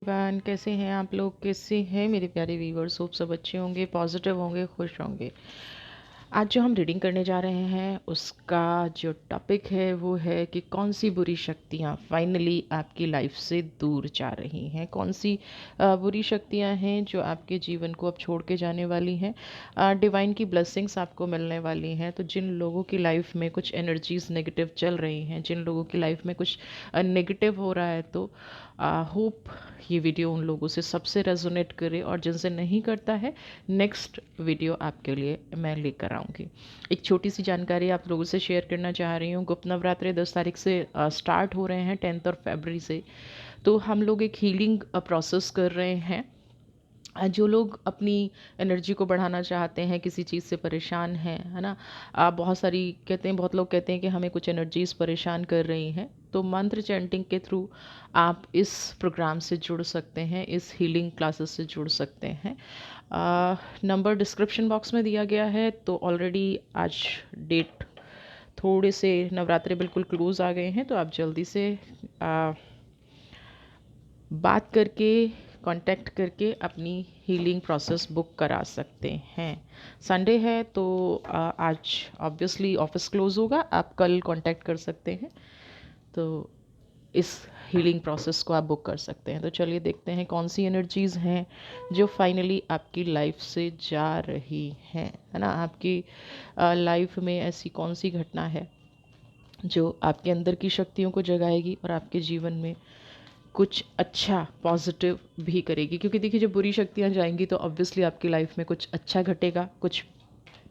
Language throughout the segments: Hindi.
वन कैसे हैं आप लोग? कैसे हैं मेरे प्यारे व्यूवर्स? होप सब अच्छे होंगे, पॉजिटिव होंगे, खुश होंगे। आज जो हम रीडिंग करने जा रहे हैं उसका जो टॉपिक है वो है कि कौन सी बुरी शक्तियाँ फाइनली आपकी लाइफ से दूर जा रही हैं। कौन सी बुरी शक्तियाँ हैं जो आपके जीवन को अब छोड़ के जाने वाली हैं। डिवाइन की ब्लेसिंग्स आपको मिलने वाली हैं। तो जिन लोगों की लाइफ में कुछ एनर्जीज नेगेटिव चल रही हैं, जिन लोगों की लाइफ में कुछ नेगेटिव हो रहा है, तो होप ये वीडियो उन लोगों से सबसे रेजोनेट करे, और जिनसे नहीं करता है नेक्स्ट वीडियो आपके लिए मैं लेकर आऊँगी। एक छोटी सी जानकारी आप लोगों से शेयर करना चाह रही हूँ। गुप्त नवरात्रि 10 तारीख से स्टार्ट हो रहे हैं, 10 और फरवरी से। तो हम लोग एक हीलिंग प्रोसेस कर रहे हैं। जो लोग अपनी एनर्जी को बढ़ाना चाहते हैं, किसी चीज़ से परेशान हैं, है ना। बहुत सारी कहते हैं, बहुत लोग कहते हैं कि हमें कुछ एनर्जीज परेशान कर रही हैं, तो मंत्र चैंटिंग के थ्रू आप इस प्रोग्राम से जुड़ सकते हैं, इस हीलिंग क्लासेस से जुड़ सकते हैं। नंबर डिस्क्रिप्शन बॉक्स में दिया गया है। तो ऑलरेडी आज डेट, थोड़े से नवरात्रि बिल्कुल क्लोज आ गए हैं, तो आप जल्दी से बात करके, कांटेक्ट करके अपनी हीलिंग प्रोसेस बुक करा सकते हैं। संडे है तो आज ऑब्वियसली ऑफिस क्लोज होगा, आप कल कांटेक्ट कर सकते हैं। तो इस हीलिंग प्रोसेस को आप बुक कर सकते हैं। तो चलिए देखते हैं कौन सी एनर्जीज़ हैं जो फाइनली आपकी लाइफ से जा रही हैं, है ना। आपकी लाइफ में ऐसी कौन सी घटना है जो आपके अंदर की शक्तियों को जगाएगी और आपके जीवन में कुछ अच्छा पॉजिटिव भी करेगी। क्योंकि देखिए, जब बुरी शक्तियाँ जाएंगी तो ऑब्वियसली आपकी लाइफ में कुछ अच्छा घटेगा, कुछ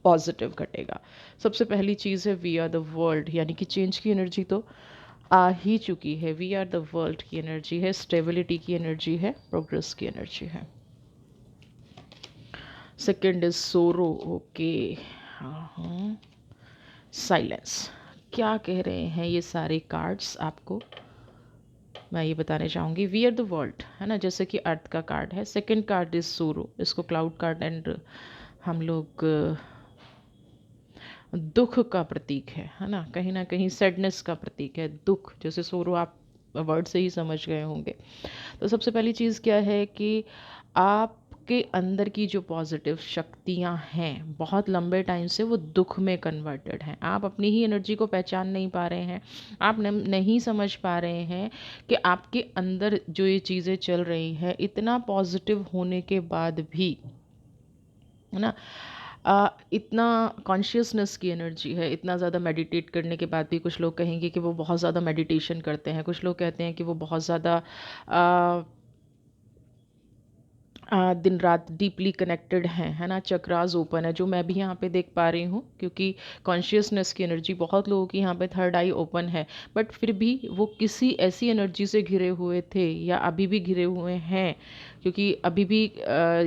पॉजिटिव घटेगा। सबसे पहली चीज़ है वी आर द वर्ल्ड, यानी कि चेंज की एनर्जी तो आ ही चुकी है। वी आर द वर्ल्ड की एनर्जी है, स्टेबिलिटी की एनर्जी है, प्रोग्रेस की एनर्जी है। सेकेंड इज सोरो। ओके, हाँ, साइलेंस। क्या कह रहे हैं ये सारे कार्ड्स आपको? मैं ये बताने चाहूँगी, वी आर द वर्ल्ड, है ना, जैसे कि अर्थ का कार्ड है। सेकंड कार्ड इज सोरो, इसको क्लाउड कार्ड एंड हम लोग दुख का प्रतीक है ना, कहीं ना कहीं सैडनेस का प्रतीक है, दुख। जैसे सोरो आप वर्ड से ही समझ गए होंगे। तो सबसे पहली चीज़ क्या है कि आपके अंदर की जो पॉजिटिव शक्तियाँ हैं, बहुत लंबे टाइम से वो दुख में कन्वर्टेड हैं। आप अपनी ही एनर्जी को पहचान नहीं पा रहे हैं, आप नहीं समझ पा रहे हैं कि आपके अंदर जो ये चीज़ें चल रही हैं, इतना पॉजिटिव होने के बाद भी, है ना, इतना कॉन्शियसनेस की एनर्जी है, इतना ज़्यादा मेडिटेट करने के बाद भी कुछ लोग कहेंगे कि वो बहुत ज़्यादा मेडिटेशन करते हैं, कुछ लोग कहते हैं कि वो बहुत ज़्यादा दिन रात डीपली कनेक्टेड हैं, है ना, चक्रास ओपन है, जो मैं भी यहाँ पे देख पा रही हूँ। क्योंकि कॉन्शियसनेस की एनर्जी, बहुत लोगों की यहाँ पे थर्ड आई ओपन है, बट फिर भी वो किसी ऐसी एनर्जी से घिरे हुए थे या अभी भी घिरे हुए हैं। क्योंकि अभी भी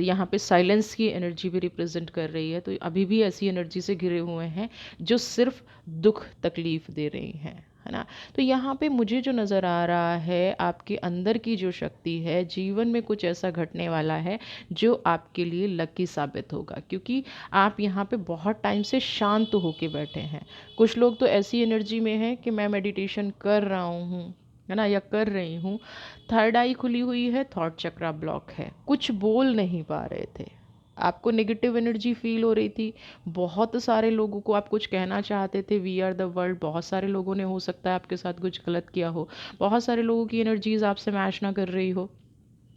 यहाँ पे साइलेंस की एनर्जी भी रिप्रेजेंट कर रही है, तो अभी भी ऐसी एनर्जी से घिरे हुए हैं जो सिर्फ दुख तकलीफ दे रही हैं, है ना। तो यहाँ पे मुझे जो नज़र आ रहा है, आपके अंदर की जो शक्ति है, जीवन में कुछ ऐसा घटने वाला है जो आपके लिए लकी साबित होगा। क्योंकि आप यहाँ पे बहुत टाइम से शांत होके बैठे हैं। कुछ लोग तो ऐसी एनर्जी में हैं कि मैं मेडिटेशन कर रहा हूँ, है ना, या कर रही हूँ, थर्ड आई खुली हुई है, थॉट चक्रा ब्लॉक है, कुछ बोल नहीं पा रहे थे, आपको नेगेटिव एनर्जी फील हो रही थी। बहुत सारे लोगों को आप कुछ कहना चाहते थे, वी आर द वर्ल्ड, बहुत सारे लोगों ने हो सकता है आपके साथ कुछ गलत किया हो, बहुत सारे लोगों की एनर्जीज आपसे मैच ना कर रही हो,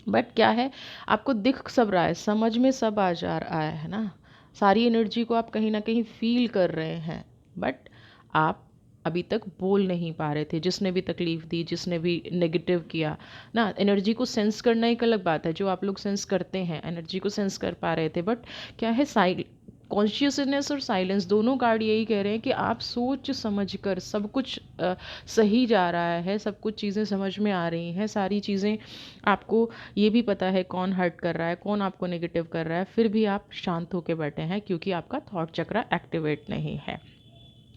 बट क्या है, आपको दिख सब रहा है, समझ में सब आ जा रहा है ना, सारी एनर्जी को आप कहीं ना कहीं फील कर रहे हैं, बट आप अभी तक बोल नहीं पा रहे थे। जिसने भी तकलीफ दी, जिसने भी नेगेटिव किया ना, एनर्जी को सेंस करना एक अलग बात है, जो आप लोग सेंस करते हैं, एनर्जी को सेंस कर पा रहे थे, बट क्या है, कॉन्शियसनेस और साइलेंस दोनों कार्ड यही कह रहे हैं कि आप सोच समझ कर, सब कुछ सही जा रहा है, सब कुछ चीज़ें समझ में आ रही हैं, सारी चीज़ें आपको ये भी पता है कौन हर्ट कर रहा है, कौन आपको नेगेटिव कर रहा है, फिर भी आप शांत होकर बैठे हैं क्योंकि आपका थॉट चक्र एक्टिवेट नहीं है।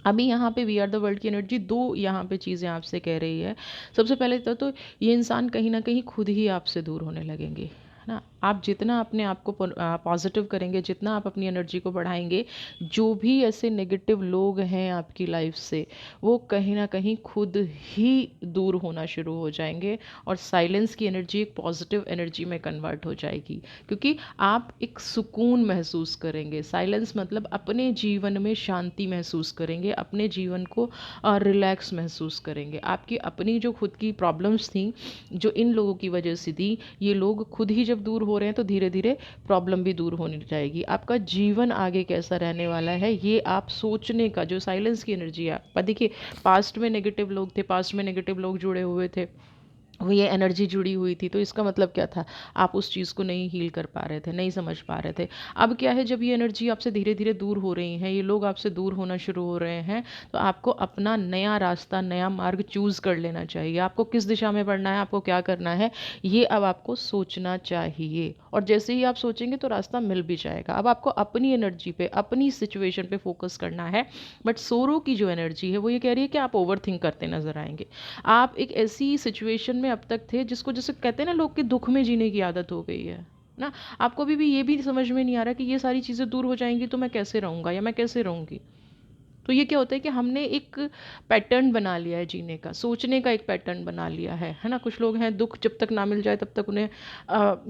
अभी यहाँ पे वी आर द वर्ल्ड की एनर्जी दो यहाँ पे चीज़ें आपसे कह रही है। सबसे पहले तो ये इंसान कहीं ना कहीं खुद ही आपसे दूर होने लगेंगे ना। आप जितना अपने आप को पॉजिटिव करेंगे, जितना आप अपनी एनर्जी को बढ़ाएंगे, जो भी ऐसे नेगेटिव लोग हैं आपकी लाइफ से, वो कहीं ना कहीं खुद ही दूर होना शुरू हो जाएंगे और साइलेंस की एनर्जी एक पॉजिटिव एनर्जी में कन्वर्ट हो जाएगी, क्योंकि आप एक सुकून महसूस करेंगे। साइलेंस मतलब अपने जीवन में शांति महसूस करेंगे, अपने जीवन को रिलैक्स महसूस करेंगे। आपकी अपनी जो खुद की प्रॉब्लम्स थी, जो इन लोगों की वजह से थी, ये लोग खुद ही जब दूर हो रहे हैं तो धीरे धीरे प्रॉब्लम भी दूर होने जाएगी। आपका जीवन आगे कैसा रहने वाला है, ये आप सोचने का जो साइलेंस की एनर्जी है। आप देखिए, पास्ट में नेगेटिव लोग थे, पास्ट में नेगेटिव लोग जुड़े हुए थे, वो ये एनर्जी जुड़ी हुई थी, तो इसका मतलब क्या था, आप उस चीज़ को नहीं हील कर पा रहे थे, नहीं समझ पा रहे थे। अब क्या है, जब ये एनर्जी आपसे धीरे धीरे दूर हो रही है, ये लोग आपसे दूर होना शुरू हो रहे हैं, तो आपको अपना नया रास्ता, नया मार्ग चूज़ कर लेना चाहिए। आपको किस दिशा में बढ़ना है, आपको क्या करना है, ये अब आपको सोचना चाहिए। और जैसे ही आप सोचेंगे तो रास्ता मिल भी जाएगा। अब आपको अपनी एनर्जी पे, अपनी सिचुएशन पे फोकस करना है। बट सोरो की जो एनर्जी है वो ये कह रही है कि आप ओवर थिंक करते नजर आएंगे। आप एक ऐसी सिचुएशन में अब तक थे जिसको, जैसे कहते हैं ना लोग, कि दुख में जीने की आदत हो गई है ना। आपको अभी भी ये भी समझ में नहीं आ रहा कि ये सारी चीज़ें दूर हो जाएंगी तो मैं कैसे रहूँगा या मैं कैसे रहूँगी। तो ये क्या होता है कि हमने एक पैटर्न बना लिया है जीने का, सोचने का एक पैटर्न बना लिया है ना। कुछ लोग हैं, दुख जब तक ना मिल जाए तब तक उन्हें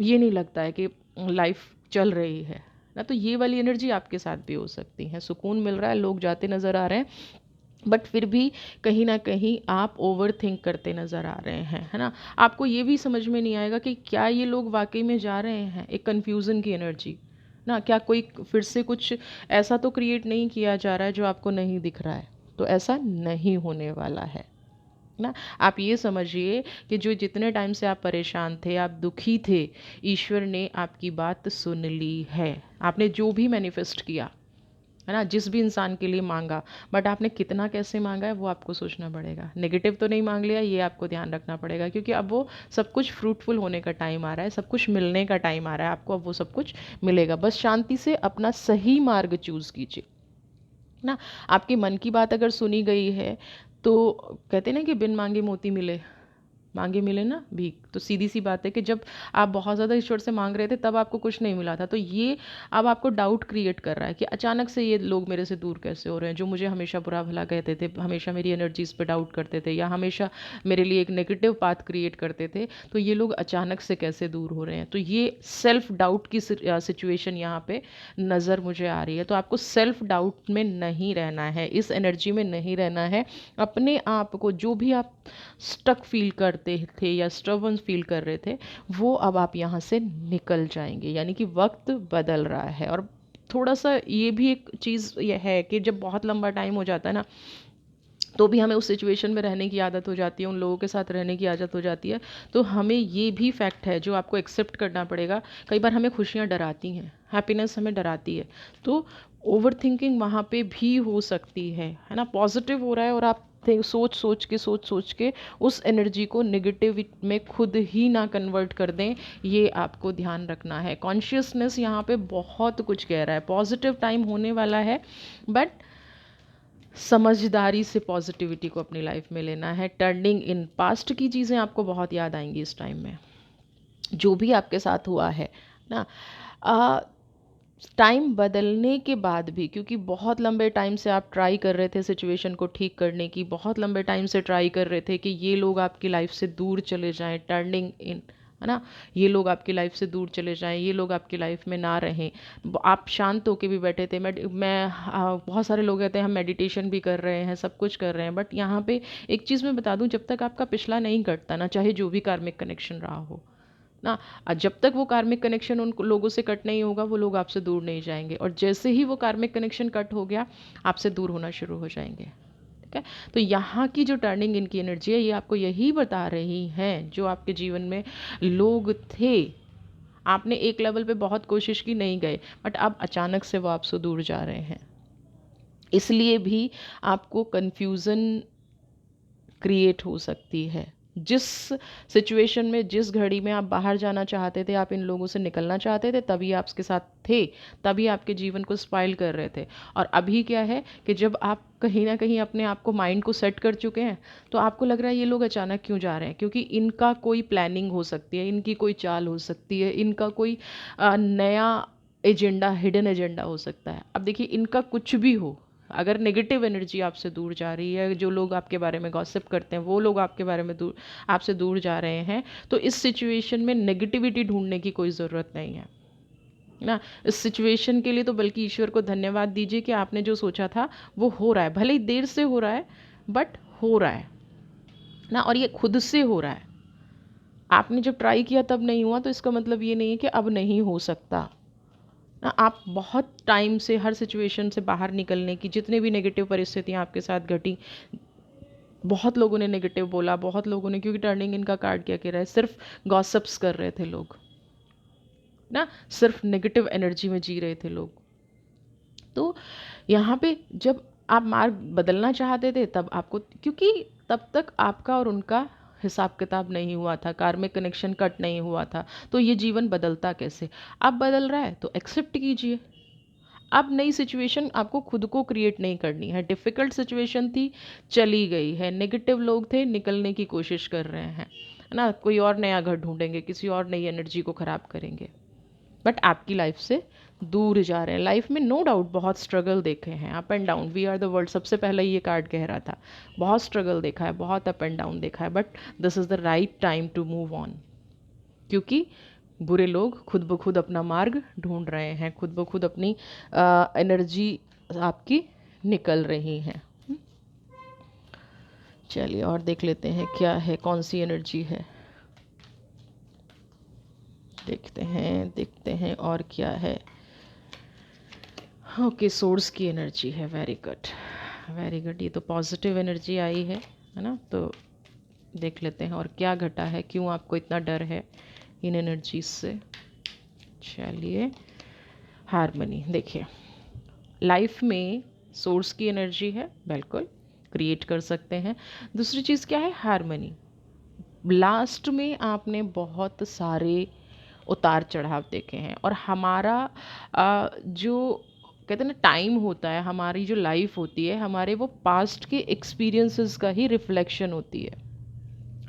ये नहीं लगता है कि लाइफ चल रही है ना। तो ये वाली एनर्जी आपके साथ भी हो सकती है। सुकून मिल रहा है, लोग जाते नज़र आ रहे हैं, बट फिर भी कहीं ना कहीं आप ओवर थिंक करते नज़र आ रहे हैं, है ना। आपको ये भी समझ में नहीं आएगा कि क्या ये लोग वाकई में जा रहे हैं। एक कन्फ्यूज़न की एनर्जी ना, क्या कोई फिर से कुछ ऐसा तो क्रिएट नहीं किया जा रहा है जो आपको नहीं दिख रहा है। तो ऐसा नहीं होने वाला है ना। आप ये समझिए कि जो जितने टाइम से आप परेशान थे, आप दुखी थे, ईश्वर ने आपकी बात सुन ली है। आपने जो भी मैनिफेस्ट किया है ना, जिस भी इंसान के लिए मांगा, बट आपने कितना कैसे मांगा है वो आपको सोचना पड़ेगा। नेगेटिव तो नहीं मांग लिया, ये आपको ध्यान रखना पड़ेगा, क्योंकि अब वो सब कुछ फ्रूटफुल होने का टाइम आ रहा है, सब कुछ मिलने का टाइम आ रहा है आपको। अब वो सब कुछ मिलेगा, बस शांति से अपना सही मार्ग चूज़ कीजिए ना। आपके मन की बात अगर सुनी गई है तो कहते ना कि बिन मांगे मोती मिले, मांगे मिले ना भीख। तो सीधी सी बात है कि जब आप बहुत ज़्यादा ईश्वर से मांग रहे थे तब आपको कुछ नहीं मिला था, तो ये अब आपको डाउट क्रिएट कर रहा है कि अचानक से ये लोग मेरे से दूर कैसे हो रहे हैं, जो मुझे हमेशा बुरा भला कहते थे, हमेशा मेरी एनर्जीज पे डाउट करते थे, या हमेशा मेरे लिए एक नेगेटिव पाथ क्रिएट करते थे, तो ये लोग अचानक से कैसे दूर हो रहे हैं। तो ये सेल्फ डाउट की सिचुएशन यहाँ पे नज़र मुझे आ रही है। तो आपको सेल्फ डाउट में नहीं रहना है, इस एनर्जी में नहीं रहना है। अपने आप को, जो भी आप स्टक फील करते थे या स्टबर्न फील कर रहे थे, वो अब आप यहाँ से निकल जाएंगे। यानी कि वक्त बदल रहा है। और थोड़ा सा ये भी एक चीज़ ये है कि जब बहुत लंबा टाइम हो जाता है ना, तो भी हमें उस सिचुएशन में रहने की आदत हो जाती है, उन लोगों के साथ रहने की आदत हो जाती है। तो हमें ये भी फैक्ट है जो आपको एक्सेप्ट करना पड़ेगा। कई बार हमें खुशियाँ डराती हैं, हैप्पीनेस हमें डराती है, तो ओवर थिंकिंग वहाँ पे भी हो सकती है ना। पॉजिटिव हो रहा है और आप सोच सोच के उस एनर्जी को नेगेटिव में खुद ही ना कन्वर्ट कर दें, ये आपको ध्यान रखना है। कॉन्शियसनेस यहाँ पे बहुत कुछ कह रहा है, पॉजिटिव टाइम होने वाला है, बट समझदारी से पॉजिटिविटी को अपनी लाइफ में लेना है। टर्निंग इन, पास्ट की चीज़ें आपको बहुत याद आएंगी इस टाइम में, जो भी आपके साथ हुआ है ना। टाइम बदलने के बाद भी, क्योंकि बहुत लंबे टाइम से आप ट्राई कर रहे थे सिचुएशन को ठीक करने की, बहुत लंबे टाइम से ट्राई कर रहे थे कि ये लोग आपकी लाइफ से दूर चले जाएं, टर्निंग इन, है ना। ये लोग आपकी लाइफ से दूर चले जाएं, ये लोग आपकी लाइफ में ना रहें। आप शांत होके भी बैठे थे। बहुत सारे लोग कहते हैं हम मेडिटेशन भी कर रहे हैं, सब कुछ कर रहे हैं, बट यहाँ पे एक चीज़ मैं बता दूं, जब तक आपका पिछला नहीं कटता ना, चाहे जो भी कार्मिक कनेक्शन रहा हो ना, जब तक वो कार्मिक कनेक्शन उन लोगों से कट नहीं होगा, वो लोग आपसे दूर नहीं जाएंगे। और जैसे ही वो कार्मिक कनेक्शन कट हो गया, आपसे दूर होना शुरू हो जाएंगे। ठीक है। तो यहाँ की जो टर्निंग इनकी एनर्जी है, ये आपको यही बता रही हैं, जो आपके जीवन में लोग थे, आपने एक लेवल पे बहुत कोशिश की, नहीं गए, बट अब अचानक से वो आपसे दूर जा रहे हैं। इसलिए भी आपको कन्फ्यूज़न क्रिएट हो सकती है। जिस सिचुएशन में, जिस घड़ी में आप बाहर जाना चाहते थे, आप इन लोगों से निकलना चाहते थे, तभी आप उसके साथ थे, तभी आपके जीवन को स्पाइल कर रहे थे। और अभी क्या है कि जब आप कहीं ना कहीं अपने आप को, माइंड को सेट कर चुके हैं, तो आपको लग रहा है ये लोग अचानक क्यों जा रहे हैं, क्योंकि इनका कोई प्लानिंग हो सकती है, इनकी कोई चाल हो सकती है, इनका कोई नया एजेंडा, हिडन एजेंडा हो सकता है। अब देखिए, इनका कुछ भी हो, अगर नेगेटिव एनर्जी आपसे दूर जा रही है, जो लोग आपके बारे में गॉसिप करते हैं वो लोग आपके बारे में दूर, आपसे दूर जा रहे हैं, तो इस सिचुएशन में नेगेटिविटी ढूंढने की कोई ज़रूरत नहीं है ना। इस सिचुएशन के लिए तो बल्कि ईश्वर को धन्यवाद दीजिए कि आपने जो सोचा था वो हो रहा है, भले ही देर से हो रहा है, बट हो रहा है ना। और ये खुद से हो रहा है। आपने जब ट्राई किया तब नहीं हुआ, तो इसका मतलब ये नहीं है कि अब नहीं हो सकता ना। आप बहुत टाइम से हर सिचुएशन से बाहर निकलने की, जितने भी नेगेटिव परिस्थितियाँ आपके साथ घटी, बहुत लोगों ने नेगेटिव बोला, बहुत लोगों ने, क्योंकि टर्निंग इनका कार्ड क्या कह रहा है, सिर्फ गॉसिप्स कर रहे थे लोग ना, सिर्फ नेगेटिव एनर्जी में जी रहे थे लोग। तो यहाँ पे जब आप मार्ग बदलना चाहते थे, तब आपको, क्योंकि तब तक आपका और उनका हिसाब किताब नहीं हुआ था, कार्मिक कनेक्शन कट नहीं हुआ था, तो ये जीवन बदलता कैसे। अब बदल रहा है तो एक्सेप्ट कीजिए। अब नई सिचुएशन आपको खुद को क्रिएट नहीं करनी है। डिफ़िकल्ट सिचुएशन थी, चली गई है, नेगेटिव लोग थे, निकलने की कोशिश कर रहे हैं, है ना, कोई और नया घर ढूंढेंगे, किसी और नई एनर्जी को ख़राब करेंगे, बट आपकी लाइफ से दूर जा रहे हैं। लाइफ में नो डाउट बहुत स्ट्रगल देखे हैं, up and down, we are the world, सबसे पहले ये कार्ड कह रहा था, बहुत स्ट्रगल देखा है, बहुत अप एंड डाउन देखा है, but this is the right time to move on. क्योंकि बुरे लोग खुद ब खुद अपना मार्ग ढूंढ रहे हैं, खुद ब खुद अपनी एनर्जी आपकी निकल रही हैं। चलिए और देख लेते हैं क्या है, कौन सी एनर्जी है, देखते हैं और क्या है। ओके, सोर्स की एनर्जी है, वेरी गुड वेरी गुड, ये तो पॉजिटिव एनर्जी आई है ना। तो देख लेते हैं और क्या घटा है, क्यों आपको इतना डर है इन एनर्जीज से। चलिए, हारमनी, देखिए लाइफ में सोर्स की एनर्जी है, बिल्कुल क्रिएट कर सकते हैं। दूसरी चीज़ क्या है, हारमनी। लास्ट में आपने बहुत सारे उतार चढ़ाव देखे हैं, और हमारा जो कहते हैं ना टाइम होता है, हमारी जो लाइफ होती है, हमारे वो पास्ट के एक्सपीरियंसेस का ही रिफ्लेक्शन होती है।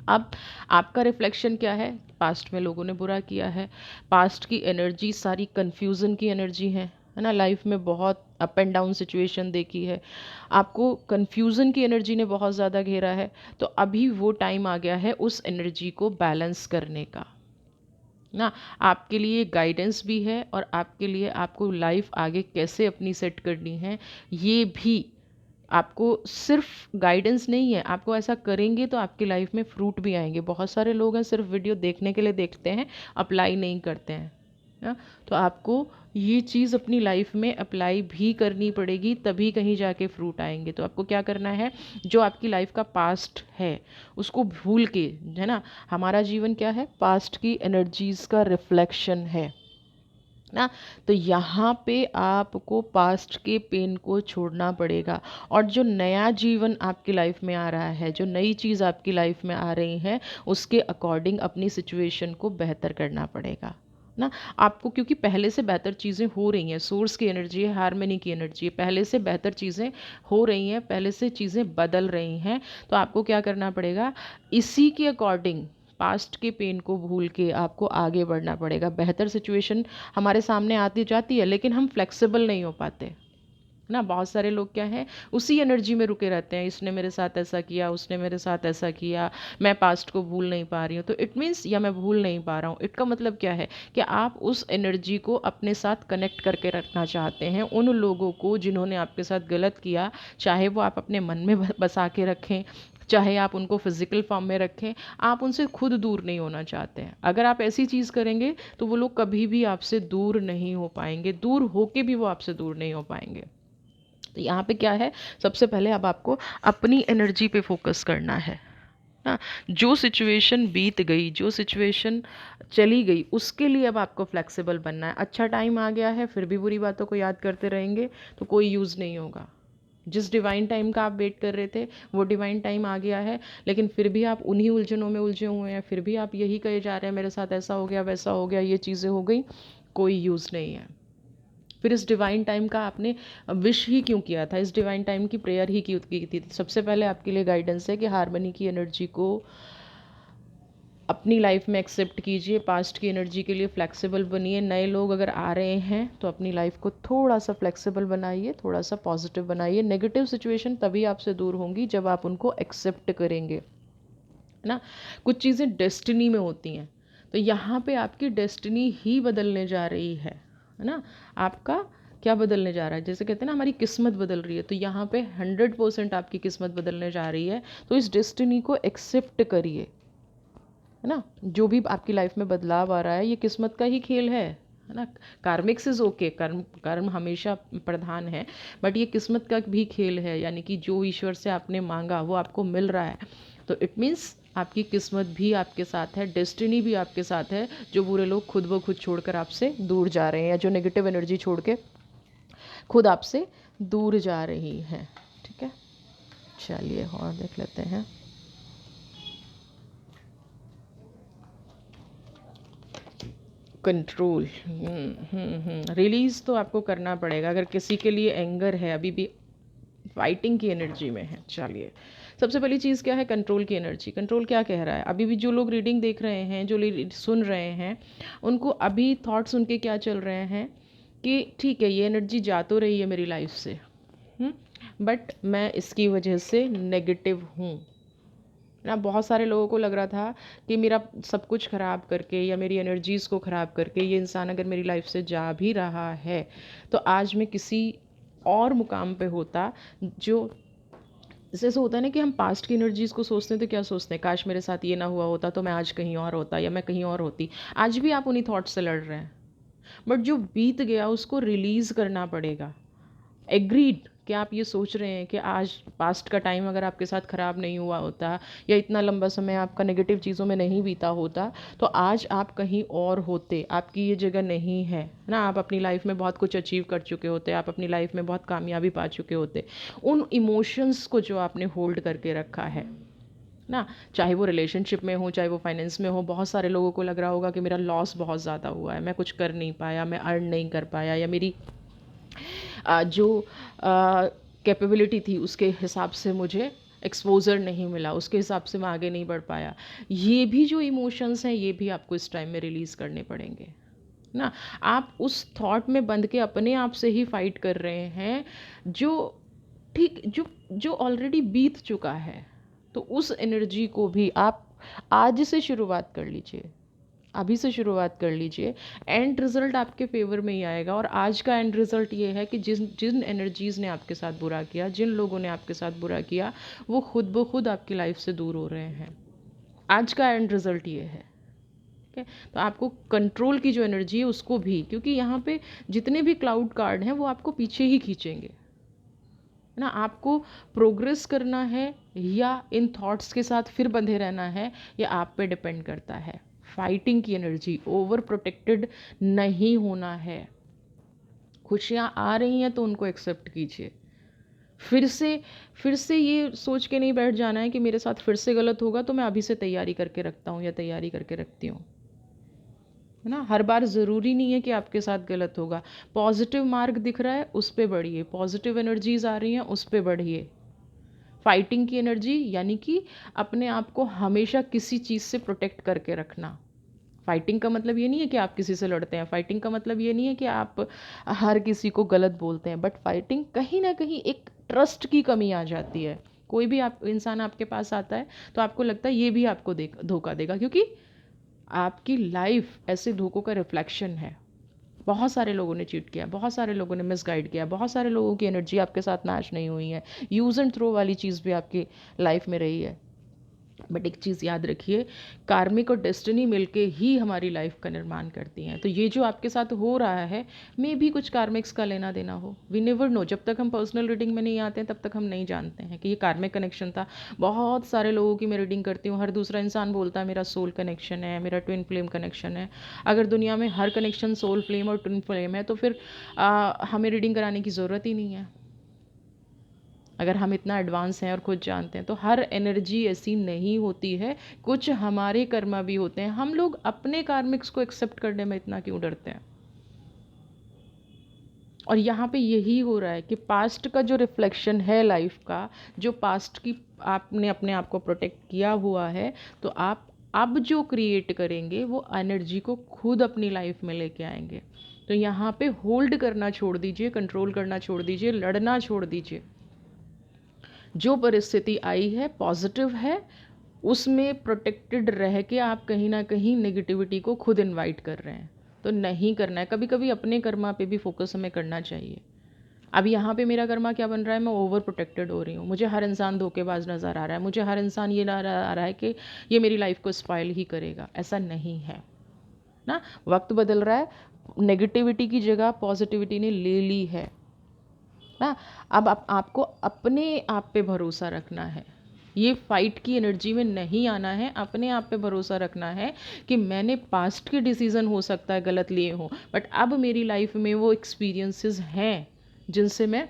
अब आपका रिफ्लेक्शन क्या है, पास्ट में लोगों ने बुरा किया है, पास्ट की एनर्जी सारी कन्फ्यूज़न की एनर्जी है ना। लाइफ में बहुत अप एंड डाउन सिचुएशन देखी है, आपको कन्फ्यूज़न की एनर्जी ने बहुत ज़्यादा घेरा है। तो अभी वो टाइम आ गया है उस एनर्जी को बैलेंस करने का ना। आपके लिए गाइडेंस भी है, और आपके लिए आपको लाइफ आगे कैसे अपनी सेट करनी है ये भी, आपको सिर्फ गाइडेंस नहीं है, आपको ऐसा करेंगे तो आपकी लाइफ में फ्रूट भी आएंगे। बहुत सारे लोग हैं सिर्फ वीडियो देखने के लिए देखते हैं, अप्लाई नहीं करते हैं ना। तो आपको ये चीज़ अपनी लाइफ में अप्लाई भी करनी पड़ेगी, तभी कहीं जाके फ्रूट आएंगे। तो आपको क्या करना है, जो आपकी लाइफ का पास्ट है उसको भूल के, है ना, हमारा जीवन क्या है, पास्ट की एनर्जीज़ का रिफ्लेक्शन है ना। तो यहाँ पे आपको पास्ट के पेन को छोड़ना पड़ेगा, और जो नया जीवन आपकी लाइफ में आ रहा है, जो नई चीज़ आपकी लाइफ में आ रही है, उसके अकॉर्डिंग अपनी सिचुएशन को बेहतर करना पड़ेगा ना आपको। क्योंकि पहले से बेहतर चीज़ें हो रही हैं, सोर्स की एनर्जी है, हारमनी की एनर्जी है, पहले से बेहतर चीज़ें हो रही हैं, पहले से चीज़ें बदल रही हैं। तो आपको क्या करना पड़ेगा, इसी के अकॉर्डिंग पास्ट के पेन को भूल के आपको आगे बढ़ना पड़ेगा। बेहतर सिचुएशन हमारे सामने आती जाती है, लेकिन हम फ्लेक्सिबल नहीं हो पाते ना। बहुत सारे लोग क्या हैं, उसी एनर्जी में रुके रहते हैं, इसने मेरे साथ ऐसा किया, उसने मेरे साथ ऐसा किया, मैं पास्ट को भूल नहीं पा रही हूँ। तो इट मीन्स, या मैं भूल नहीं पा रहा हूँ, इसका मतलब क्या है कि आप उस एनर्जी को अपने साथ कनेक्ट करके रखना चाहते हैं। उन लोगों को जिन्होंने आपके साथ गलत किया, चाहे वो आप अपने मन में बसा के रखें, चाहे आप उनको फिजिकल फॉर्म में रखें, आप उनसे खुद दूर नहीं होना चाहते हैं। अगर आप ऐसी चीज़ करेंगे तो वो लोग कभी भी आपसे दूर नहीं हो पाएंगे, दूर होके भी वो आपसे दूर नहीं हो पाएंगे। तो यहाँ पे क्या है, सबसे पहले अब आपको अपनी एनर्जी पे फोकस करना है ना। जो सिचुएशन बीत गई, जो सिचुएशन चली गई, उसके लिए अब आपको फ्लेक्सिबल बनना है। अच्छा टाइम आ गया है, फिर भी बुरी बातों को याद करते रहेंगे तो कोई यूज़ नहीं होगा जिस डिवाइन टाइम का आप वेट कर रहे थे वो डिवाइन टाइम आ गया है, लेकिन फिर भी आप उन्हीं उलझनों में उलझे हुए हैं, फिर भी आप यही कहे जा रहे हैं मेरे साथ ऐसा हो गया, वैसा हो गया, ये चीज़ें हो गई, कोई यूज़ नहीं है। फिर इस डिवाइन टाइम का आपने विश ही क्यों किया था, इस डिवाइन टाइम की प्रेयर ही क्यों की थी? सबसे पहले आपके लिए गाइडेंस है कि हार्मनी की एनर्जी को अपनी लाइफ में एक्सेप्ट कीजिए, पास्ट की एनर्जी के लिए फ्लेक्सिबल बनिए। नए लोग अगर आ रहे हैं तो अपनी लाइफ को थोड़ा सा फ्लेक्सिबल बनाइए, थोड़ा सा पॉजिटिव बनाइए। नेगेटिव सिचुएशन तभी आपसे दूर होंगी जब आप उनको एक्सेप्ट करेंगे, है ना। कुछ चीज़ें डेस्टिनी में होती हैं, तो यहाँ पे आपकी डेस्टिनी ही बदलने जा रही है ना। आपका क्या बदलने जा रहा है, जैसे कहते हैं ना हमारी किस्मत बदल रही है, तो यहाँ पे 100% आपकी किस्मत बदलने जा रही है। तो इस डेस्टिनी को एक्सेप्ट करिए, है ना। जो भी आपकी लाइफ में बदलाव आ रहा है ये किस्मत का ही खेल है ना। कार्मिक्स इज़ ओके, कर्म कर्म हमेशा प्रधान है, बट ये किस्मत का भी खेल है, यानी कि जो ईश्वर से आपने मांगा वो आपको मिल रहा है। तो इट मीन्स आपकी किस्मत भी आपके साथ है, डेस्टिनी भी आपके साथ है। जो बुरे लोग खुद ब खुद छोड़कर आपसे दूर जा रहे हैं, या जो नेगेटिव एनर्जी छोड़ के खुद आपसे दूर जा रही हैं, ठीक है। चलिए और देख लेते हैं। कंट्रोल, रिलीज़ तो आपको करना पड़ेगा अगर किसी के लिए एंगर है, अभी भी फाइटिंग की एनर्जी में है। चलिए, सबसे पहली चीज़ क्या है, कंट्रोल की एनर्जी। कंट्रोल क्या कह रहा है, अभी भी जो लोग रीडिंग देख रहे हैं, जो सुन रहे हैं, उनको अभी थॉट्स उनके क्या चल रहे हैं कि ठीक है ये एनर्जी जा तो रही है मेरी लाइफ से, बट मैं इसकी वजह से नेगेटिव हूँ ना। बहुत सारे लोगों को लग रहा था कि मेरा सब कुछ ख़राब करके या मेरी एनर्जीज़ को ख़राब करके ये इंसान अगर मेरी लाइफ से जा भी रहा है तो आज मैं किसी और मुकाम पे होता। जो जैसे होता है ना कि हम पास्ट की एनर्जीज़ को सोचते हैं तो क्या सोचते हैं, काश मेरे साथ ये ना हुआ होता तो मैं आज कहीं और होता या मैं कहीं और होती। आज भी आप उन्हीं थॉट्स से लड़ रहे हैं, बट जो बीत गया उसको रिलीज़ करना पड़ेगा। एग्रीड कि आप ये सोच रहे हैं कि आज पास्ट का टाइम अगर आपके साथ ख़राब नहीं हुआ होता या इतना लंबा समय आपका नेगेटिव चीज़ों में नहीं बीता होता तो आज आप कहीं और होते, आपकी ये जगह नहीं है ना। आप अपनी लाइफ में बहुत कुछ अचीव कर चुके होते, आप अपनी लाइफ में बहुत कामयाबी पा चुके होते। उन इमोशंस को जो आपने होल्ड करके रखा है ना, चाहे वो रिलेशनशिप में हो, चाहे वो फाइनेंस में हो। बहुत सारे लोगों को लग रहा होगा कि मेरा लॉस बहुत ज़्यादा हुआ है, मैं कुछ कर नहीं पाया, मैं अर्न नहीं कर पाया, या मेरी जो कैपेबिलिटी थी उसके हिसाब से मुझे एक्सपोज़र नहीं मिला, उसके हिसाब से मैं आगे नहीं बढ़ पाया। ये भी जो इमोशंस हैं ये भी आपको इस टाइम में रिलीज़ करने पड़ेंगे ना। आप उस थॉट में बंध के अपने आप से ही फाइट कर रहे हैं जो ठीक जो ऑलरेडी बीत चुका है। तो उस एनर्जी को भी आप आज से शुरुआत कर लीजिए, अभी से शुरुआत कर लीजिए। एंड रिज़ल्ट आपके फेवर में ही आएगा। और आज का एंड रिज़ल्ट ये है कि जिन जिन एनर्जीज़ ने आपके साथ बुरा किया, जिन लोगों ने आपके साथ बुरा किया, वो खुद ब खुद आपकी लाइफ से दूर हो रहे हैं। आज का एंड रिज़ल्ट ये है, ठीक है। तो आपको कंट्रोल की जो एनर्जी है उसको भी, क्योंकि यहाँ पे जितने भी क्लाउड कार्ड हैं वो आपको पीछे ही खींचेंगे, है ना। आपको प्रोग्रेस करना है या इन थॉट्स के साथ फिर बंधे रहना है, ये आप पे डिपेंड करता है। फाइटिंग की एनर्जी, ओवर प्रोटेक्टेड नहीं होना है। खुशियाँ आ रही हैं तो उनको एक्सेप्ट कीजिए। फिर से ये सोच के नहीं बैठ जाना है कि मेरे साथ फिर से गलत होगा तो मैं अभी से तैयारी करके रखता हूँ या तैयारी करके रखती हूँ, है ना। हर बार ज़रूरी नहीं है कि आपके साथ गलत होगा। पॉजिटिव मार्ग दिख रहा है उस पे बढ़िए, पॉजिटिव एनर्जीज आ रही हैं उस पे बढ़िए। फाइटिंग की एनर्जी यानी कि अपने आप को हमेशा किसी चीज़ से प्रोटेक्ट करके रखना। फाइटिंग का मतलब ये नहीं है कि आप किसी से लड़ते हैं, फाइटिंग का मतलब ये नहीं है कि आप हर किसी को गलत बोलते हैं, बट फाइटिंग कहीं ना कहीं एक ट्रस्ट की कमी आ जाती है। कोई भी आप इंसान आपके पास आता है तो आपको लगता है ये भी आपको धोखा देगा, क्योंकि आपकी लाइफ ऐसे धोखों का रिफ्लेक्शन है। बहुत सारे लोगों ने चीट किया, बहुत सारे लोगों ने मिसगाइड किया, बहुत सारे लोगों की एनर्जी आपके साथ मैच नहीं हुई है। यूज़ एंड थ्रो वाली चीज़ भी आपकी लाइफ में रही है। बट एक चीज़ याद रखिए, कार्मिक और डेस्टिनी मिलके ही हमारी लाइफ का निर्माण करती हैं। तो ये जो आपके साथ हो रहा है, मे भी कुछ कार्मिक्स का लेना देना हो, वी नेवर नो। जब तक हम पर्सनल रीडिंग में नहीं आते हैं तब तक हम नहीं जानते हैं कि ये कार्मिक कनेक्शन था। बहुत सारे लोगों की मैं रीडिंग करती हूँ, हर दूसरा इंसान बोलता है मेरा सोल कनेक्शन है, मेरा ट्विन फ्लेम कनेक्शन है। अगर दुनिया में हर कनेक्शन सोल फ्लेम और ट्विन फ्लेम है तो फिर हमें रीडिंग कराने की ज़रूरत ही नहीं है। अगर हम इतना एडवांस हैं और खुद जानते हैं तो हर एनर्जी ऐसी नहीं होती है, कुछ हमारे कर्मा भी होते हैं। हम लोग अपने कार्मिक्स को एक्सेप्ट करने में इतना क्यों डरते हैं? और यहाँ पे यही हो रहा है कि पास्ट का जो रिफ्लेक्शन है लाइफ का, जो पास्ट की आपने अपने आप को प्रोटेक्ट किया हुआ है, तो आप अब जो क्रिएट करेंगे वो एनर्जी को खुद अपनी लाइफ में लेके आएंगे। तो यहाँ पे होल्ड करना छोड़ दीजिए, कंट्रोल करना छोड़ दीजिए, लड़ना छोड़ दीजिए। जो परिस्थिति आई है पॉजिटिव है, उसमें प्रोटेक्टेड रह के आप कहीं ना कहीं नेगेटिविटी को खुद इनवाइट कर रहे हैं। तो नहीं करना है। कभी कभी अपने कर्मा पे भी फोकस हमें करना चाहिए। अब यहाँ पे मेरा कर्मा क्या बन रहा है, मैं ओवर प्रोटेक्टेड हो रही हूँ, मुझे हर इंसान धोखेबाज नज़र आ रहा है, मुझे हर इंसान ये नज़र आ रहा है कि ये मेरी लाइफ को स्पॉइल ही करेगा। ऐसा नहीं है ना, वक्त बदल रहा है, नेगेटिविटी की जगह पॉजिटिविटी ने ले ली है ना। अब आपको अपने आप पे भरोसा रखना है, ये फाइट की एनर्जी में नहीं आना है। अपने आप पे भरोसा रखना है कि मैंने पास्ट के डिसीज़न हो सकता है गलत लिए हों, बट अब मेरी लाइफ में वो एक्सपीरियंसेस हैं जिनसे मैं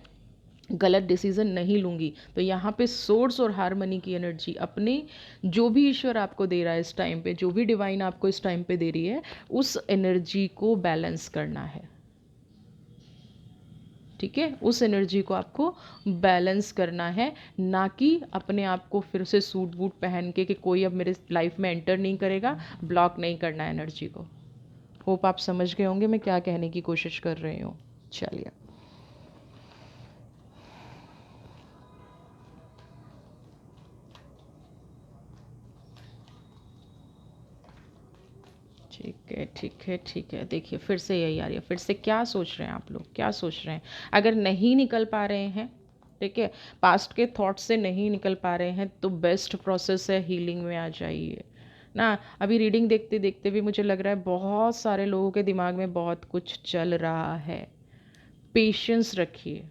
गलत डिसीज़न नहीं लूँगी। तो यहाँ पे सोर्स और हारमनी की एनर्जी, अपने जो भी ईश्वर आपको दे रहा है इस टाइम पे, जो भी डिवाइन आपको इस टाइम पे दे रही है, उस एनर्जी को बैलेंस करना है। ठीक है, उस एनर्जी को आपको बैलेंस करना है, ना कि अपने आप को फिर से सूट बूट पहन के कि कोई अब मेरे लाइफ में एंटर नहीं करेगा, ब्लॉक नहीं करना है एनर्जी को। होप आप समझ गए होंगे मैं क्या कहने की कोशिश कर रही हूँ। चलिए, ठीक है ठीक है ठीक है। देखिए फिर से यही आ रही है, फिर से क्या सोच रहे हैं आप लोग, क्या सोच रहे हैं? अगर नहीं निकल पा रहे हैं, ठीक है, पास्ट के थॉट से नहीं निकल पा रहे हैं, तो बेस्ट प्रोसेस है हीलिंग में आ जाइए ना। अभी रीडिंग देखते देखते भी मुझे लग रहा है बहुत सारे लोगों के दिमाग में बहुत कुछ चल रहा है। पेशेंस रखिए,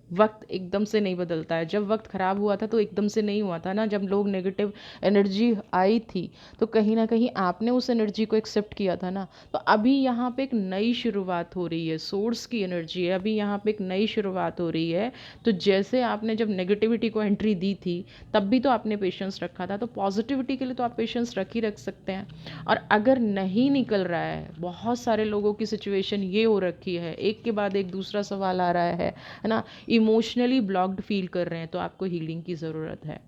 वक्त एकदम से नहीं बदलता है। जब वक्त ख़राब हुआ था तो एकदम से नहीं हुआ था ना, जब लोग नेगेटिव एनर्जी आई थी तो कहीं ना कहीं आपने उस एनर्जी को एक्सेप्ट किया था ना। तो अभी यहाँ पे एक नई शुरुआत हो रही है, सोर्स की एनर्जी है, अभी यहाँ पे एक नई शुरुआत हो रही है। तो जैसे आपने जब नेगेटिविटी को एंट्री दी थी तब भी तो आपने पेशेंस रखा था, तो पॉजिटिविटी के लिए तो आप पेशेंस रख सकते हैं। और अगर नहीं निकल रहा है, बहुत सारे लोगों की सिचुएशन ये हो रखी है, एक के बाद एक दूसरा सवाल आ रहा है ना, इमोशनली ब्लॉक्ड फील कर रहे हैं, तो आपको हीलिंग की ज़रूरत है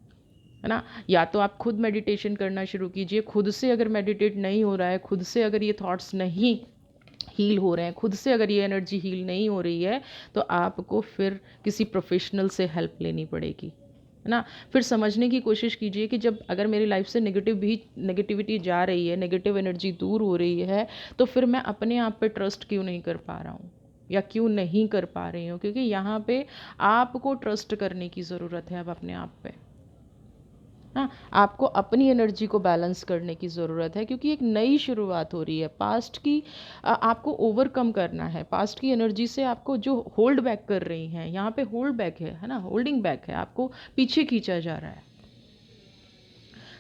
ना। या तो आप खुद मेडिटेशन करना शुरू कीजिए, खुद से अगर मेडिटेट नहीं हो रहा है, खुद से अगर ये थॉट्स नहीं हील हो रहे हैं, खुद से अगर ये एनर्जी हील नहीं हो रही है, तो आपको फिर किसी प्रोफेशनल से हेल्प लेनी पड़ेगी, है ना। फिर समझने की कोशिश कीजिए कि जब अगर मेरी लाइफ से नेगेटिविटी जा रही है, नेगेटिव एनर्जी दूर हो रही है, तो फिर मैं अपने आप पे ट्रस्ट क्यों नहीं कर पा रहा हूँ या क्यों नहीं कर पा रही हूँ? क्योंकि यहाँ पे आपको ट्रस्ट करने की ज़रूरत है अब अपने आप पे। हाँ, आपको अपनी एनर्जी को बैलेंस करने की ज़रूरत है, क्योंकि एक नई शुरुआत हो रही है। पास्ट की आपको ओवरकम करना है, पास्ट की एनर्जी से आपको जो होल्ड बैक कर रही हैं, यहाँ पे होल्ड बैक है ना, होल्डिंग बैक है, आपको पीछे खींचा जा रहा है।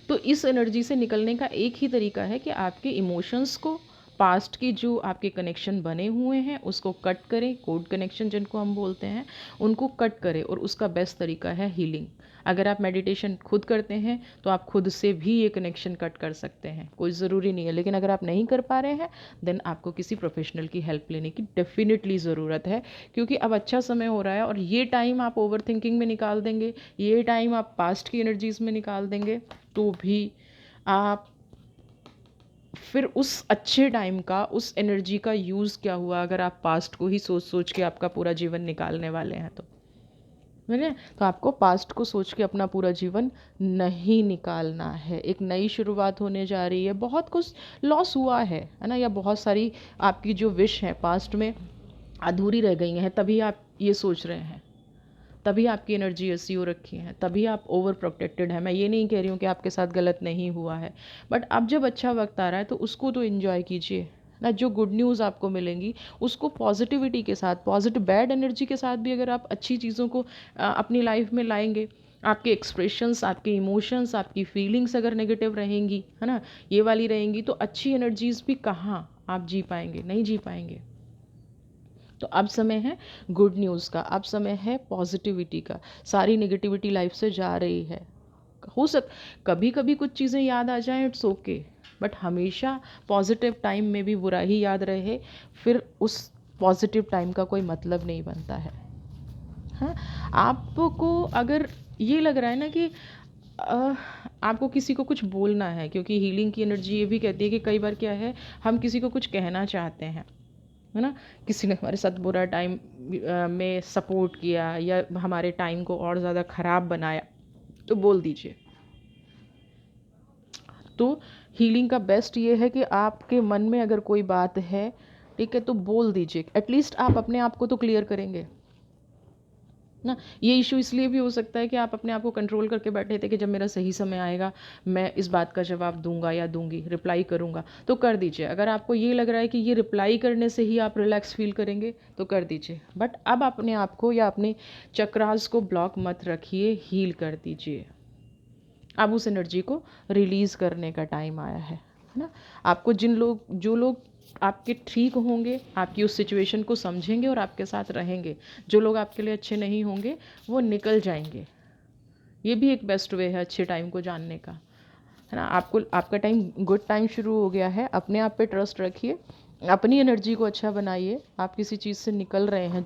तो इस एनर्जी से निकलने का एक ही तरीका है कि आपके इमोशंस को, पास्ट की जो आपके कनेक्शन बने हुए हैं उसको कट करें, कोड कनेक्शन जिनको हम बोलते हैं, उनको कट करें। और उसका बेस्ट तरीका है हीलिंग। अगर आप मेडिटेशन खुद करते हैं तो आप खुद से भी ये कनेक्शन कट कर सकते हैं, कोई ज़रूरी नहीं है। लेकिन अगर आप नहीं कर पा रहे हैं, देन आपको किसी प्रोफेशनल की हेल्प लेने की डेफिनेटली ज़रूरत है। क्योंकि अब अच्छा समय हो रहा है, और ये टाइम आप ओवर थिंकिंग में निकाल देंगे, ये टाइम आप पास्ट की एनर्जीज़ में निकाल देंगे, तो भी आप फिर उस अच्छे टाइम का, उस एनर्जी का यूज़ क्या हुआ अगर आप पास्ट को ही सोच सोच के आपका पूरा जीवन निकालने वाले हैं? तो मैंने तो आपको पास्ट को सोच के अपना पूरा जीवन नहीं निकालना है। एक नई शुरुआत होने जा रही है, बहुत कुछ लॉस हुआ है ना, या बहुत सारी आपकी जो विश है पास्ट में अधूरी रह गई हैं, तभी आप ये सोच रहे हैं, तभी आपकी एनर्जी ऐसी हो रखी है, तभी आप ओवर प्रोटेक्टेड है। मैं ये नहीं कह रही हूँ कि आपके साथ गलत नहीं हुआ है, बट अब जब अच्छा वक्त आ रहा है तो उसको तो इन्जॉय कीजिए ना। जो गुड न्यूज़ आपको मिलेंगी उसको पॉजिटिविटी के साथ, पॉजिटिव बैड एनर्जी के साथ भी अगर आप अच्छी चीज़ों को अपनी लाइफ में लाएंगे, आपके एक्सप्रेशंस, आपके इमोशंस, आपकी फीलिंग्स अगर नेगेटिव रहेंगी, है ना, ये वाली रहेंगी, तो अच्छी एनर्जीज़ भी कहाँ आप जी पाएंगे? नहीं जी पाएंगे। तो अब समय है गुड न्यूज़ का, अब समय है पॉजिटिविटी का। सारी नेगेटिविटी लाइफ से जा रही है। हो सक कभी कभी कुछ चीज़ें याद आ जाएं, इट्स ओके, बट हमेशा पॉजिटिव टाइम में भी बुरा ही याद रहे, फिर उस पॉजिटिव टाइम का कोई मतलब नहीं बनता है। हाँ, आपको अगर ये लग रहा है ना कि अ, आपको किसी को कुछ बोलना है, क्योंकि हीलिंग की एनर्जी ये भी कहती है कि कई बार क्या है, हम किसी को कुछ कहना चाहते हैं, है ना, किसी ने हमारे साथ बुरा टाइम में सपोर्ट किया या हमारे टाइम को और ज़्यादा ख़राब बनाया, तो बोल दीजिए। तो हीलिंग का बेस्ट ये है कि आपके मन में अगर कोई बात है, ठीक है, तो बोल दीजिए। एटलीस्ट आप अपने आप को तो क्लियर करेंगे ना। ये इशू इसलिए भी हो सकता है कि आप अपने आप को कंट्रोल करके बैठे थे कि जब मेरा सही समय आएगा मैं इस बात का जवाब दूंगा या दूंगी, रिप्लाई करूंगा, तो कर दीजिए। अगर आपको ये लग रहा है कि ये रिप्लाई करने से ही आप रिलैक्स फील करेंगे तो कर दीजिए, बट अब अपने आप को या अपने चक्रास को ब्लॉक मत रखिए, हील कर दीजिए। अब उस एनर्जी को रिलीज़ करने का टाइम आया है ना। आपको जो लोग आपके ठीक होंगे, आपकी उस सिचुएशन को समझेंगे और आपके साथ रहेंगे। जो लोग आपके लिए अच्छे नहीं होंगे वो निकल जाएंगे। ये भी एक बेस्ट वे है अच्छे टाइम को जानने का, है ना। आपको आपका टाइम, गुड टाइम शुरू हो गया है, अपने आप पे ट्रस्ट रखिए, अपनी एनर्जी को अच्छा बनाइए। आप किसी चीज़ से निकल रहे हैं,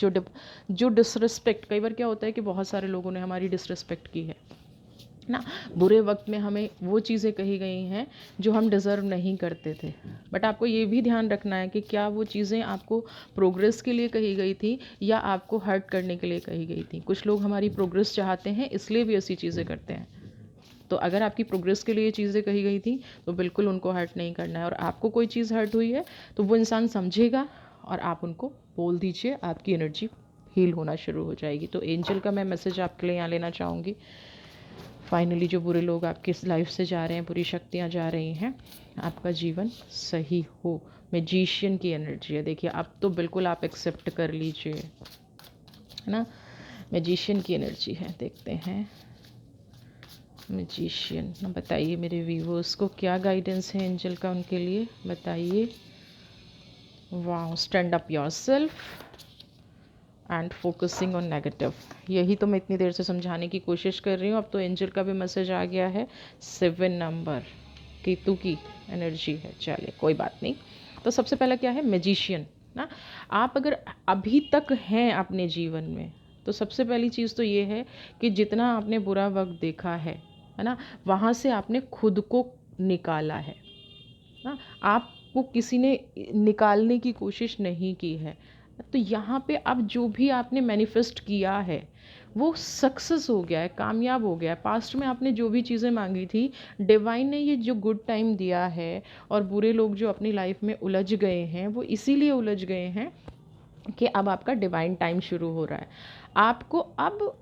जो डिसरिस्पेक्ट, कई बार क्या होता है कि बहुत सारे लोगों ने हमारी डिसरिस्पेक्ट की है ना, बुरे वक्त में हमें वो चीज़ें कही गई हैं जो हम डिज़र्व नहीं करते थे। बट आपको ये भी ध्यान रखना है कि क्या वो चीज़ें आपको प्रोग्रेस के लिए कही गई थी या आपको हर्ट करने के लिए कही गई थी। कुछ लोग हमारी प्रोग्रेस चाहते हैं इसलिए भी ऐसी चीज़ें करते हैं। तो अगर आपकी प्रोग्रेस के लिए चीज़ें कही गई थी तो बिल्कुल उनको हर्ट नहीं करना है। और आपको कोई चीज़ हर्ट हुई है तो वो इंसान समझेगा और आप उनको बोल दीजिए, आपकी एनर्जी हील होना शुरू हो जाएगी। तो एंजल का मैं मैसेज आपके लिए यहाँ लेना चाहूँगी। फाइनली जो बुरे लोग आपकी लाइफ से जा रहे हैं, बुरी शक्तियाँ जा रही हैं, आपका जीवन सही हो। मैजिशियन की एनर्जी है, देखिए अब तो बिल्कुल आप एक्सेप्ट कर लीजिए, है ना। मैजिशियन की एनर्जी है, देखते हैं मैजिशियन। बताइए मेरे व्यूवर्स को क्या गाइडेंस है एंजल का उनके लिए, बताइए। वाह, stand up yourself and focusing on negative, यही तो मैं इतनी देर से समझाने की कोशिश कर रही हूँ। अब तो एंजल का भी मैसेज आ गया है। 7 नंबर केतु की एनर्जी है, चलिए कोई बात नहीं। तो सबसे पहला क्या है, मैजिशियन ना। आप अगर अभी तक हैं अपने जीवन में, तो सबसे पहली चीज़ तो ये है कि जितना आपने बुरा वक्त देखा है ना, वहाँ से आपने खुद को निकाला है ना। आपको किसी ने निकालने की कोशिश नहीं की है। तो यहाँ पे अब जो भी आपने मैनिफेस्ट किया है वो सक्सेस हो गया है, कामयाब हो गया है। पास्ट में आपने जो भी चीज़ें मांगी थी, डिवाइन ने ये जो गुड टाइम दिया है, और बुरे लोग जो अपनी लाइफ में उलझ गए हैं वो इसीलिए उलझ गए हैं कि अब आपका डिवाइन टाइम शुरू हो रहा है। आपको अब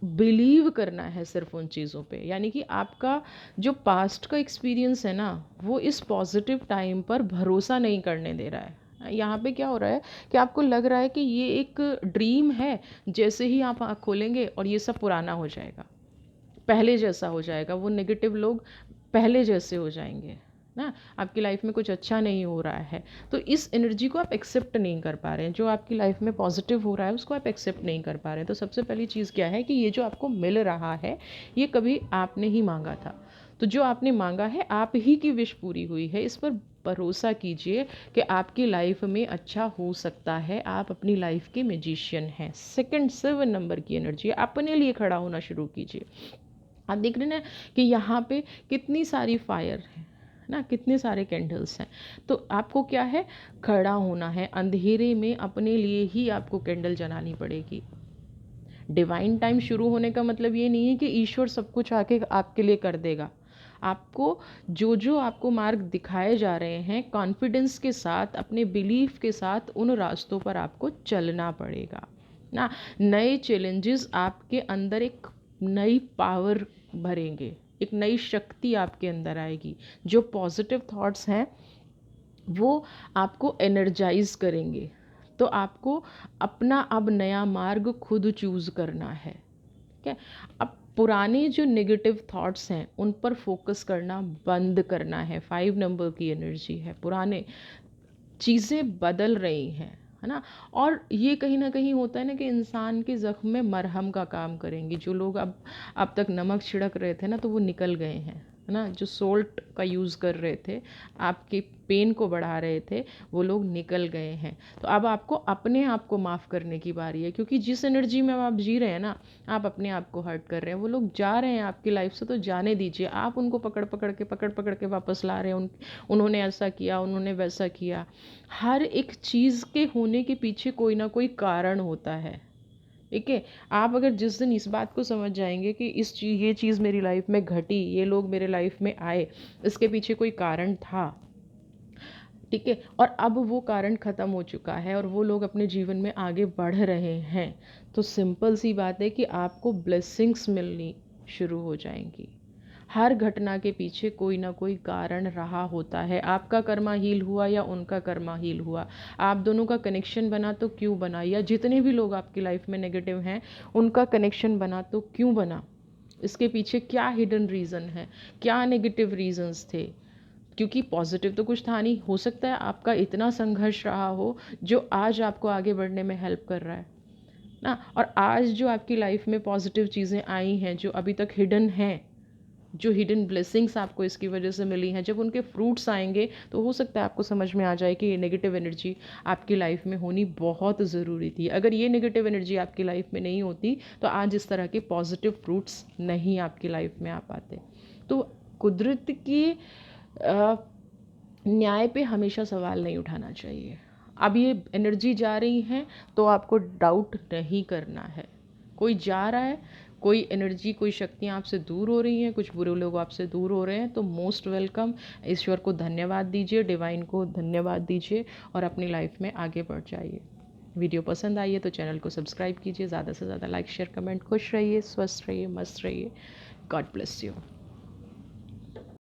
बिलीव करना है सिर्फ उन चीज़ों पे, यानी कि आपका जो पास्ट का एक्सपीरियंस है ना, वो इस पॉजिटिव टाइम पर भरोसा नहीं करने दे रहा है। यहाँ पे क्या हो रहा है कि आपको लग रहा है कि ये एक ड्रीम है, जैसे ही आप आँख खोलेंगे और ये सब पुराना हो जाएगा, पहले जैसा हो जाएगा, वो नेगेटिव लोग पहले जैसे हो जाएंगे ना। आपकी लाइफ में कुछ अच्छा नहीं हो रहा है, तो इस एनर्जी को आप एक्सेप्ट नहीं कर पा रहे हैं। जो आपकी लाइफ में पॉजिटिव हो रहा है उसको आप एक्सेप्ट नहीं कर पा रहे हैं। तो सबसे पहली चीज़ क्या है कि ये जो आपको मिल रहा है ये कभी आपने ही मांगा था। तो जो आपने मांगा है, आप ही की विश पूरी हुई है, इस पर भरोसा कीजिए कि आपकी लाइफ में अच्छा हो सकता है। आप अपनी लाइफ के मैजिशियन हैं। सेकंड 7 नंबर की एनर्जी, अपने लिए खड़ा होना शुरू कीजिए। आप देख रहे हैं ना कि यहाँ पे कितनी सारी फायर है ना, कितने सारे कैंडल्स हैं। तो आपको क्या है, खड़ा होना है अंधेरे में, अपने लिए ही आपको कैंडल जलानी पड़ेगी। डिवाइन टाइम शुरू होने का मतलब ये नहीं है कि ईश्वर सब कुछ आके आपके लिए कर देगा। आपको जो जो आपको मार्ग दिखाए जा रहे हैं, कॉन्फिडेंस के साथ, अपने बिलीफ के साथ उन रास्तों पर आपको चलना पड़ेगा ना। नए चैलेंजेस आपके अंदर एक नई पावर भरेंगे, एक नई शक्ति आपके अंदर आएगी। जो पॉजिटिव थॉट्स हैं वो आपको एनर्जाइज करेंगे। तो आपको अपना अब नया मार्ग खुद चूज़ करना है, ठीक है। अब पुराने जो नेगेटिव थॉट्स हैं उन पर फोकस करना बंद करना है। 5 नंबर की एनर्जी है, पुराने चीज़ें बदल रही हैं, है ना। और ये कहीं ना कहीं होता है ना कि इंसान के ज़ख्म में मरहम का काम करेंगी। जो लोग अब तक नमक छिड़क रहे थे ना, तो वो निकल गए हैं, है ना। जो सोल्ट का यूज़ कर रहे थे, आपके पेन को बढ़ा रहे थे, वो लोग निकल गए हैं। तो अब आपको अपने आप को माफ़ करने की बारी है, क्योंकि जिस एनर्जी में आप जी रहे हैं ना, आप अपने आप को हर्ट कर रहे हैं। वो लोग जा रहे हैं आपकी लाइफ से, तो जाने दीजिए। आप उनको पकड़ पकड़ के वापस ला रहे हैं। उन्होंने ऐसा किया, उन्होंने वैसा किया। हर एक चीज़ के होने के पीछे कोई ना कोई कारण होता है, ठीक है। आप अगर जिस दिन इस बात को समझ जाएंगे कि ये चीज़ मेरी लाइफ में घटी, ये लोग मेरे लाइफ में आए, इसके पीछे कोई कारण था, ठीक है, और अब वो कारण ख़त्म हो चुका है और वो लोग अपने जीवन में आगे बढ़ रहे हैं, तो सिंपल सी बात है कि आपको ब्लेसिंग्स मिलनी शुरू हो जाएंगी। हर घटना के पीछे कोई ना कोई कारण रहा होता है। आपका कर्मा हील हुआ या उनका कर्मा हील हुआ, आप दोनों का कनेक्शन बना तो क्यों बना, या जितने भी लोग आपकी लाइफ में नेगेटिव हैं उनका कनेक्शन बना तो क्यों बना, इसके पीछे क्या हिडन रीज़न है, क्या नेगेटिव रीजंस थे। क्योंकि पॉजिटिव तो कुछ था नहीं। हो सकता है आपका इतना संघर्ष रहा हो जो आज आपको आगे बढ़ने में हेल्प कर रहा है ना। और आज जो आपकी लाइफ में पॉजिटिव चीज़ें आई हैं, जो अभी तक हिडन हैं, जो हिडन ब्लेसिंग्स आपको इसकी वजह से मिली हैं, जब उनके फ्रूट्स आएंगे तो हो सकता है आपको समझ में आ जाए कि ये नेगेटिव एनर्जी आपकी लाइफ में होनी बहुत ज़रूरी थी। अगर ये नेगेटिव एनर्जी आपकी लाइफ में नहीं होती तो आज इस तरह के पॉजिटिव फ्रूट्स नहीं आपकी लाइफ में आ पाते। तो कुदरत की न्याय पे हमेशा सवाल नहीं उठाना चाहिए। अब ये एनर्जी जा रही है तो आपको डाउट नहीं करना है। कोई जा रहा है, कोई एनर्जी, कोई शक्तियाँ आपसे दूर हो रही हैं, कुछ बुरे लोग आपसे दूर हो रहे हैं, तो मोस्ट वेलकम। ईश्वर को धन्यवाद दीजिए, डिवाइन को धन्यवाद दीजिए और अपनी लाइफ में आगे बढ़ जाइए। वीडियो पसंद आई है तो चैनल को सब्सक्राइब कीजिए, ज़्यादा से ज़्यादा लाइक शेयर कमेंट। खुश रहिए, स्वस्थ रहिए, मस्त रहिए। God bless you.